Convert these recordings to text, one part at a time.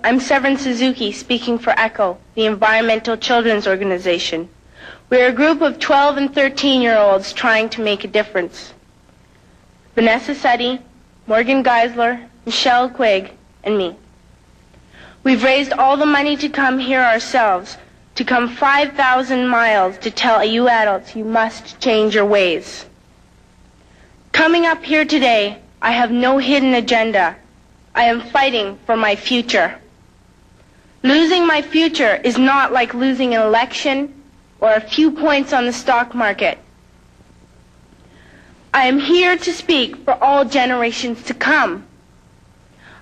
I'm SEVERN Suzuki, speaking for ECHO, the Environmental Children's Organization. We're a group of 12 and 13-year-olds trying to make a difference. Vanessa Seti, Morgan Geisler, Michelle Quigg, and me. We've raised all the money to come here ourselves, to come 5,000 miles to tell you adults you must change your ways. Coming up here today, I have no hidden agenda. I am fighting for my future. Losing my future is not like losing an election or a few points on the stock market. I am here to speak for all generations to come.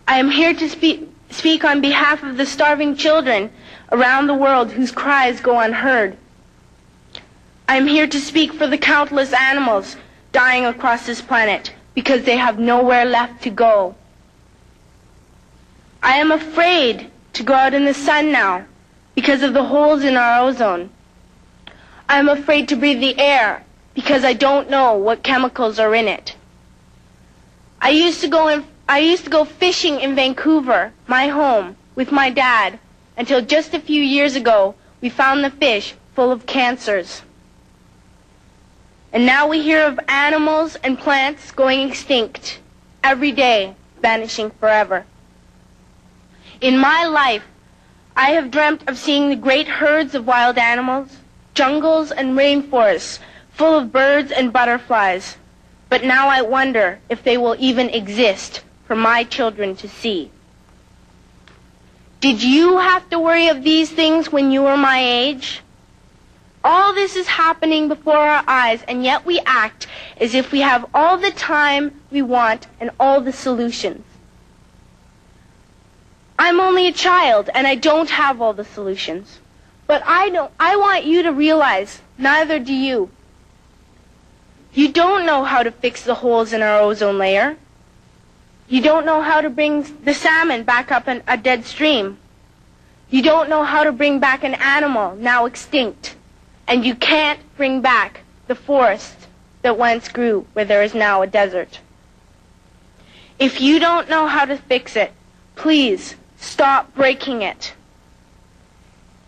I am here to speak on behalf of the starving children around the world whose cries go unheard. I am here to speak for the countless animals dying across this planet because they have nowhere left to go. I am afraid to go out in the sun now because of the holes in our ozone. I am afraid to breathe the air because I don't know what chemicals are in it. I used to go fishing in Vancouver, my home, with my dad, until just a few years ago we found the fish full of cancers. And now we hear of animals and plants going extinct, every day vanishing forever. In my life, I have dreamt of seeing the great herds of wild animals, jungles and rainforests full of birds and butterflies. But now I wonder if they will even exist for my children to see. Did you have to worry of these things when you were my age? All this is happening before our eyes, and yet we act as if we have all the time we want and all the solutions. I'm only a child, and I don't have all the solutions. But I want you to realize, neither do you. You don't know how to fix the holes in our ozone layer. You don't know how to bring the salmon back up a dead stream. You don't know how to bring back an animal now extinct. And you can't bring back the forest that once grew where there is now a desert. If you don't know how to fix it, please stop breaking it.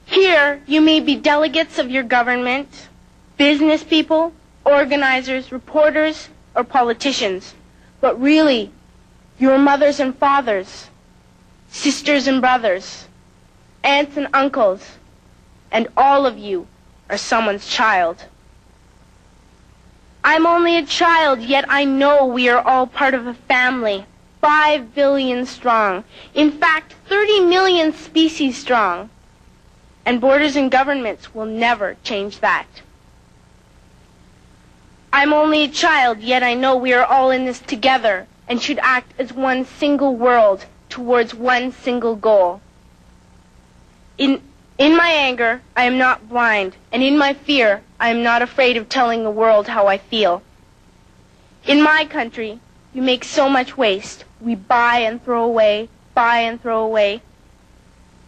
Here, you may be delegates of your government, business people, organizers, reporters, or politicians, but really, your mothers and fathers, sisters and brothers, aunts and uncles, and all of you are someone's child. I'm only a child, yet I know we are all part of a family, 5 billion strong. In fact, 30 million species strong. And borders and governments will never change that. I'm only a child, yet I know we are all in this together and should act as one single world towards one single goal. In my anger, I am not blind, and in my fear, I am not afraid of telling the world how I feel. In my country, we make so much waste. We buy and throw away, buy and throw away,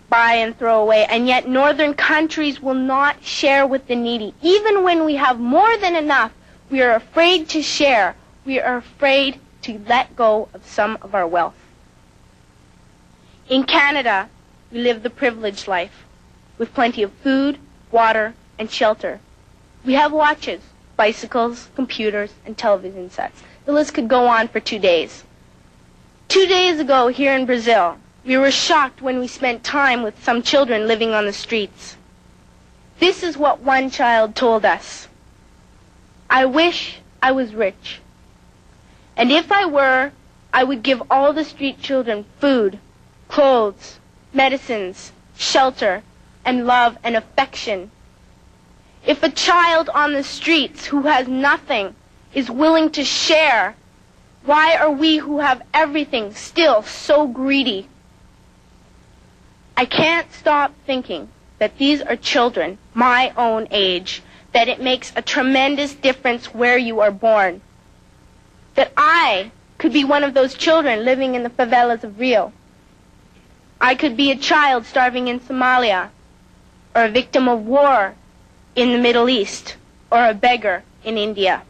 buy and throw away, and yet northern countries will not share with the needy. Even when we have more than enough, we are afraid to share. We are afraid to let go of some of our wealth. In Canada, we live the privileged life, with plenty of food, water, and shelter. We have watches, bicycles, computers, and television sets. The list could go on for 2 days. 2 days ago, here in Brazil, we were shocked when we spent time with some children living on the streets. This is what one child told us. I wish I was rich. And if I were, I would give all the street children food, clothes, medicines, shelter, and love and affection. If a child on the streets who has nothing is willing to share, why are we who have everything still so greedy? I can't stop thinking that these are children my own age, that it makes a tremendous difference where you are born. That I could be one of those children living in the favelas of Rio. I could be a child starving in Somalia, or a victim of war in the Middle East, or a beggar in India.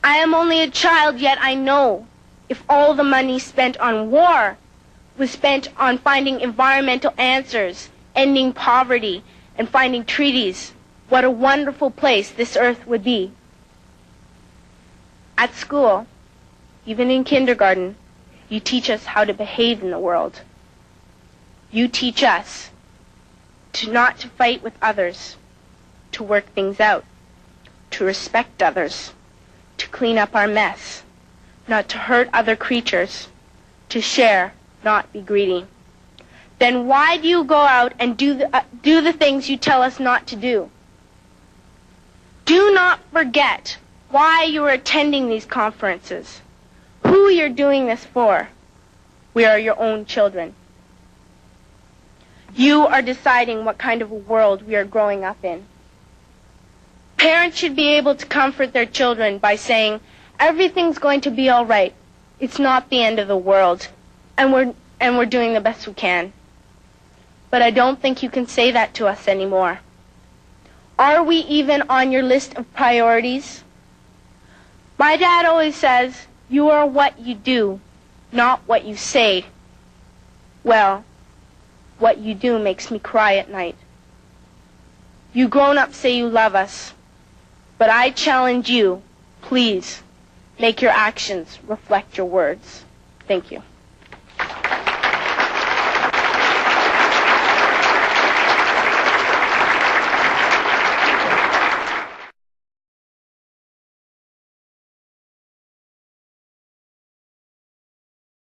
I am only a child, yet I know if all the money spent on war was spent on finding environmental answers, ending poverty, and finding treaties, what a wonderful place this earth would be. At school, even in kindergarten, you teach us how to behave in the world. You teach us not to fight with others, to work things out, to respect others, to clean up our mess, not to hurt other creatures, to share, not be greedy. Then why do you go out and do the things you tell us not to do? Do not forget why you are attending these conferences, who you're doing this for. We are your own children. You are deciding what kind of a world we are growing up in. Parents should be able to comfort their children by saying, everything's going to be all right. It's not the end of the world, and we're doing the best we can. But I don't think you can say that to us anymore. Are we even on your list of priorities? My dad always says, you are what you do, not what you say. Well, what you do makes me cry at night. You grown-ups say you love us, but I challenge you, please, make your actions reflect your words. Thank you.